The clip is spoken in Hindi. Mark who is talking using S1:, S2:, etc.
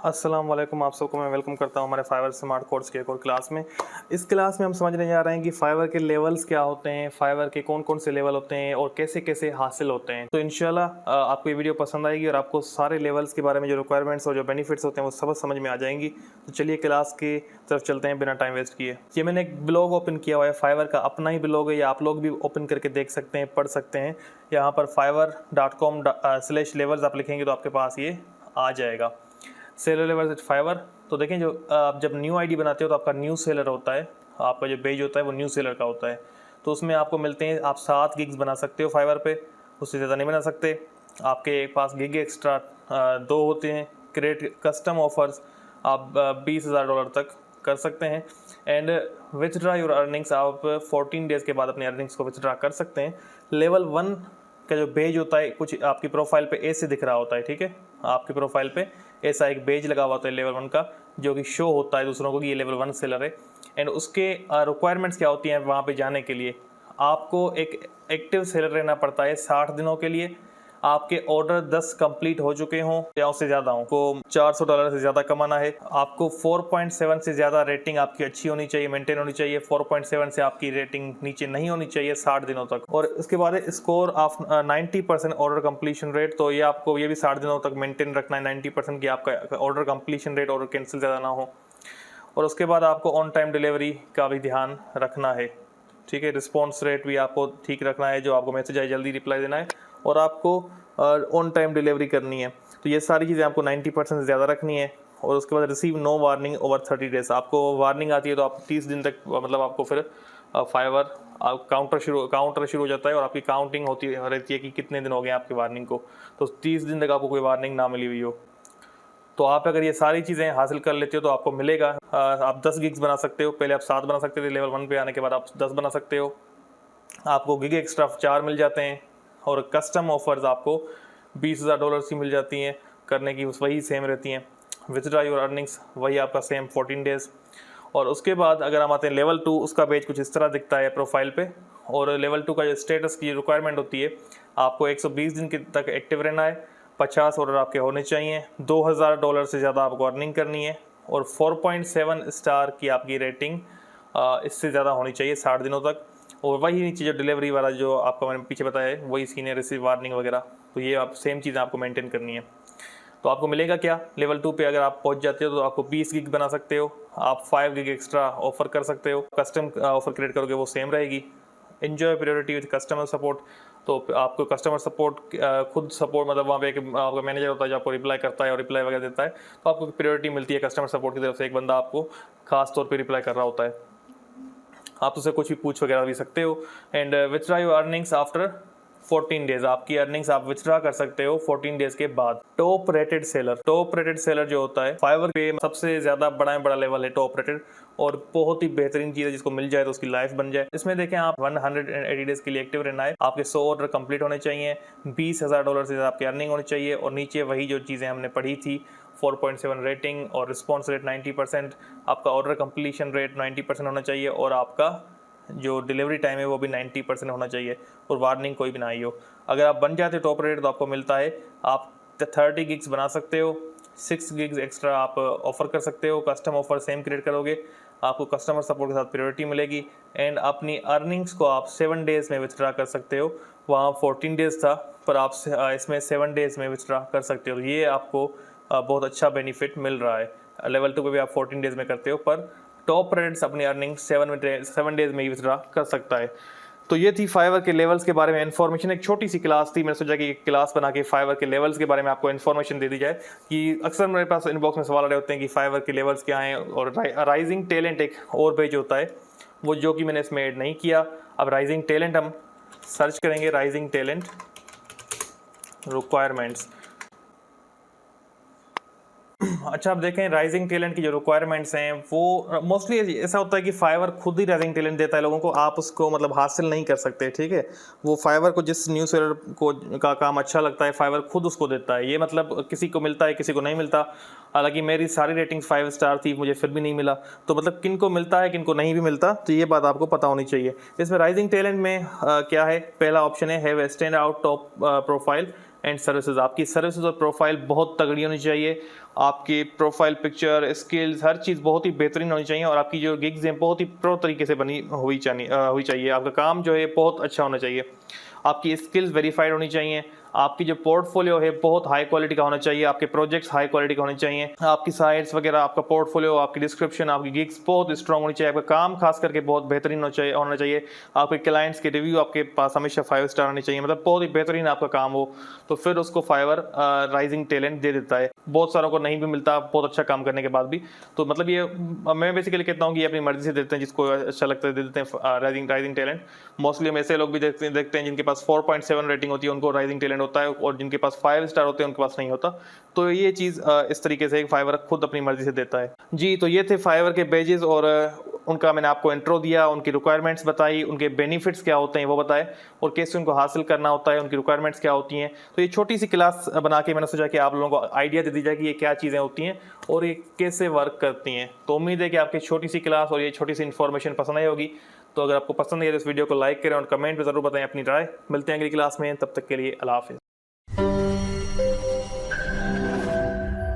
S1: अस्सलाम वालेकुम, आप सबको मैं वेलकम करता हूं हमारे फाइवर स्मार्ट कोर्स के एक और क्लास में। इस क्लास में हम समझने जा रहे हैं कि फाइवर के लेवल्स क्या होते हैं, फाइवर के कौन कौन से लेवल होते हैं और कैसे कैसे हासिल होते हैं। तो इंशाल्लाह आपको ये वीडियो पसंद आएगी और आपको सारे लेवल्स के बारे में जो रिक्वायरमेंट्स और जो बेनिफिट्स होते हैं वो सब समझ में आ जाएंगी। तो चलिए क्लास की तरफ चलते हैं बिना टाइम वेस्ट किए। ये मैंने एक ब्लॉग ओपन किया हुआ है, फाइवर का अपना ही ब्लॉग है, या आप लोग भी ओपन करके देख सकते हैं, पढ़ सकते हैं। यहाँ पर fiverr.com/levels आप लिखेंगे तो आपके पास ये आ जाएगा। Seller levels at Fiverr. तो देखें, जो आप जब न्यू आईडी बनाते हो तो आपका न्यू सेलर होता है, आपका जो पेज होता है वो न्यू सेलर का होता है। तो उसमें आपको मिलते हैं, आप 7 गिग्स बना सकते हो फाइवर पे, उससे ज़्यादा नहीं बना सकते। आपके पास गिग एक्स्ट्रा 2 होते हैं। क्रिएट कस्टम ऑफर्स आप $20,000 तक कर सकते हैं। एंड विथड्रा योर अर्निंग्स, आप 14 डेज़ के बाद अपनी अर्निंग्स को विथड्रा कर सकते हैं। लेवल 1 का जो पेज होता है कुछ आपकी प्रोफाइल पे ऐसे दिख रहा होता है, ठीक है। आपकी प्रोफाइल पे ऐसा एक पेज लगा हुआ होता है लेवल 1 का, जो कि शो होता है दूसरों को कि ये लेवल 1 सेलर है। एंड उसके रिक्वायरमेंट्स क्या होती हैं वहाँ पे जाने के लिए? आपको एक एक्टिव सेलर रहना पड़ता है 60 दिनों के लिए। आपके ऑर्डर 10 कंप्लीट हो चुके हों या उससे ज़्यादा हों, को $400 से ज़्यादा कमाना है। आपको 4.7 से ज़्यादा रेटिंग आपकी अच्छी होनी चाहिए, मेंटेन होनी चाहिए। 4.7 से आपकी रेटिंग नीचे नहीं होनी चाहिए 60 दिनों तक। और उसके बाद score of 90% order completion rate. तो ये आपको ये भी 60 दिनों तक मेंटेन रखना है, 90% की आपका order completion rate, order cancel ज़्यादा ना हो। और उसके बाद आपको ऑन टाइम डिलीवरी का भी ध्यान रखना है, ठीक है। रिस्पॉन्स रेट भी आपको ठीक रखना है, जो आपको मैसेज आए जल्दी रिप्लाई देना है, और आपको ऑन टाइम डिलीवरी करनी है। तो ये सारी चीज़ें आपको 90% से ज़्यादा रखनी है। और उसके बाद receive no warning over 30 days. आपको वार्निंग आती है तो आप 30 दिन तक, मतलब आपको फिर फाइवर काउंटर शुरू हो जाता है और आपकी काउंटिंग होती रहती है कि कितने दिन हो गए आपकी वार्निंग को। तो 30 दिन तक आपको कोई वार्निंग ना मिली हुई हो। तो आप अगर ये सारी चीज़ें हासिल कर लेते हो तो आपको मिलेगा, आप 10 गिग्स बना सकते हो। पहले आप 7 बना सकते थे, लेवल 1 पे आने के बाद आप 10 बना सकते हो। आपको गिग एक्स्ट्रा 4 मिल जाते हैं। और कस्टम ऑफर्स आपको $20,000 की मिल जाती हैं करने की, वही सेम रहती हैं। विथड्रा योर अर्निंग्स वही आपका सेम 14 डेज़। और उसके बाद अगर हम आते हैं लेवल 2, उसका पेज कुछ इस तरह दिखता है प्रोफाइल पे। और लेवल 2 का जो स्टेटस की रिक्वायरमेंट होती है, आपको 120 दिन तक एक्टिव रहना है, 50 ऑर्डर आपके होने चाहिए, $2,000 से ज़्यादा आपको अर्निंग करनी है, और 4.7 स्टार की आपकी रेटिंग इससे ज़्यादा होनी चाहिए 60 दिनों तक। और वही नीचे जो डिलीवरी वाला जो आपका मैंने पीछे बताया है, वही सीनियर रिसीव वार्निंग वगैरह, तो ये आप सेम चीज़ें आपको मेंटेन करनी है। तो आपको मिलेगा क्या? लेवल 2 पे अगर आप पहुंच जाते हो तो आपको 20 गिग बना सकते हो, आप 5 गिग एक्स्ट्रा ऑफर कर सकते हो। कस्टम ऑफर क्रिएट करोगे वो सेम रहेगी। Enjoy priority with customer support. तो आपको कस्टमर सपोर्ट खुद सपोर्ट, मतलब वहाँ पे एक आपका मैनेजर होता है जो आपको रिप्लाई करता है और रिप्लाई वगैरह देता है। तो आपको प्रायोरिटी मिलती है कस्टमर सपोर्ट की तरफ से, एक बंदा आपको खास तौर पर रिप्लाई कर रहा होता है। आप उससे कुछ भी पूछ वगैरह भी सकते हो। And withdraw your earnings after 14 days. आपकी अर्निंग्स आप विथड्रा कर सकते हो 14 डेज के बाद। टॉप रेटेड सेलर जो होता है फाइवर पे सबसे ज्यादा बड़ा लेवल है टॉप रेटेड, और बहुत ही बेहतरीन चीज है, जिसको मिल जाए तो उसकी लाइफ बन जाए। इसमें देखें, आप 180 डेज के लिए एक्टिव रहना है, आपके 100 ऑर्डर कंप्लीट होने चाहिए, $20,000 से आपकी अर्निंग होनी चाहिए, और नीचे वही जो चीज़ें हमने पढ़ी थी, 4.7 रेटिंग और रिस्पॉन्स रेट 90%, आपका ऑर्डर कंप्लीशन रेट 90% होना चाहिए, और आपका जो डिलीवरी टाइम है वो भी 90% होना चाहिए, और वार्निंग कोई भी ना आई हो। अगर आप बन जाते हो टॉप रेट तो आपको मिलता है, आप 30 गिग्स बना सकते हो, 6 गिग्स एक्स्ट्रा आप ऑफर कर सकते हो। कस्टम ऑफर सेम क्रिएट करोगे, आपको कस्टमर सपोर्ट के साथ प्रायोरिटी मिलेगी। एंड अपनी अर्निंग्स को आप 7 डेज़ में विथड्रा कर सकते हो। वहाँ 14 डेज़ था, पर आप इसमें 7 डेज़ में विथड्रा कर सकते हो। ये आपको बहुत अच्छा बेनिफिट मिल रहा है। लेवल 2 पे भी आप 14 डेज़ में करते हो, पर टॉप रेट्स अपनी अर्निंग 7 डेज़ में ही विथड्रा कर सकता है। तो ये थी फाइवर के लेवल्स के बारे में इन्फॉर्मेशन। एक छोटी सी क्लास थी, मैंने सोचा कि एक क्लास बना के फाइवर के लेवल्स के बारे में आपको इन्फॉर्मेशन दे दी जाए। कि अक्सर मेरे पास इनबॉक्स में सवाल आ रहे होते हैं कि फाइवर के लेवल्स क्या हैं, और राइजिंग टैलेंट एक और पेज होता है, वो जो कि मैंने इसमें ऐड नहीं किया। अब राइजिंग टैलेंट हम सर्च करेंगे, राइजिंग टैलेंट रिक्वायरमेंट्स। अच्छा, आप देखें राइजिंग टैलेंट की जो रिक्वायरमेंट्स हैं वो मोस्टली ऐसा होता है कि फाइवर खुद ही राइजिंग टैलेंट देता है लोगों को, आप उसको मतलब हासिल नहीं कर सकते, ठीक है। वो फाइवर को जिस न्यूज़ सेलर को का काम अच्छा लगता है फाइवर खुद उसको देता है। ये मतलब किसी को मिलता है किसी को नहीं मिलता। हालांकि मेरी सारी रेटिंग 5 स्टार थी, मुझे फिर भी नहीं मिला। तो मतलब किन को मिलता है किन को नहीं भी मिलता, तो ये बात आपको पता होनी चाहिए। इसमें राइजिंग टैलेंट में क्या है, पहला ऑप्शन है have stand out top profile and services. आपकी सर्विसेज और प्रोफाइल बहुत तगड़ी होनी चाहिए, आपकी प्रोफाइल पिक्चर स्किल्स हर चीज़ बहुत ही बेहतरीन होनी चाहिए, और आपकी जो गिग्स हैं बहुत ही प्रो तरीके से बनी हुई चाहिए। आपका काम जो है बहुत अच्छा होना चाहिए, आपकी स्किल्स वेरीफाइड होनी चाहिए, आपकी जो पोर्टफोलियो है बहुत हाई क्वालिटी का होना चाहिए, आपके प्रोजेक्ट्स हाई क्वालिटी का होने चाहिए, आपकी साइट्स वगैरह, आपका पोर्टफोलियो, आपकी डिस्क्रिप्शन, आपकी गिग्स बहुत स्ट्रांग होनी चाहिए, आपका काम खास करके बहुत बेहतरीन होना चाहिए, आपके क्लाइंट्स के रिव्यू आपके पास हमेशा 5 स्टार आने चाहिए, मतलब बहुत ही बेहतरीन आपका काम हो, तो फिर उसको फाइवर राइजिंग टैलेंट दे देता है। बहुत सारों को नहीं भी मिलता बहुत अच्छा काम करने के बाद भी। तो मतलब ये मैं बेसिकली कहता हूँ कि ये अपनी मर्जी से देते हैं, जिसको अच्छा लगता है दे देते हैं राइजिंग टैलेंट। मोस्टली हम ऐसे लोग भी देखते हैं जिनके पास 4.7 रेटिंग होती है उनको राइजिंग टैलेंट होता है, और जिनके पास 5 स्टार होते हैं उनके पास नहीं होता। तो ये चीज़ इस तरीके से फाइवर खुद अपनी मर्जी से देता है जी। तो ये थे फाइवर के पेजेस, और उनका मैंने आपको इंट्रो दिया, उनकी रिक्वायरमेंट्स बताई, उनके बेनिफिट्स क्या होते हैं वो बताए, और कैसे उनको हासिल करना होता है, उनकी रिक्वायरमेंट्स क्या होती हैं। तो ये छोटी सी क्लास बना के मैंने सोचा कि आप लोगों को आइडिया दे दी जाए कि ये क्या चीज़ें होती हैं और ये कैसे वर्क करती हैं। तो उम्मीद है कि आपकी छोटी सी क्लास और ये छोटी सी इन्फॉर्मेशन पसंद आई होगी। तो अगर आपको पसंद है तो इस वीडियो को लाइक करें और कमेंट में ज़रूर बताएं अपनी राय। मिलते हैं अगली क्लास में, तब तक के लिए अल्लाह हाफ़िज़।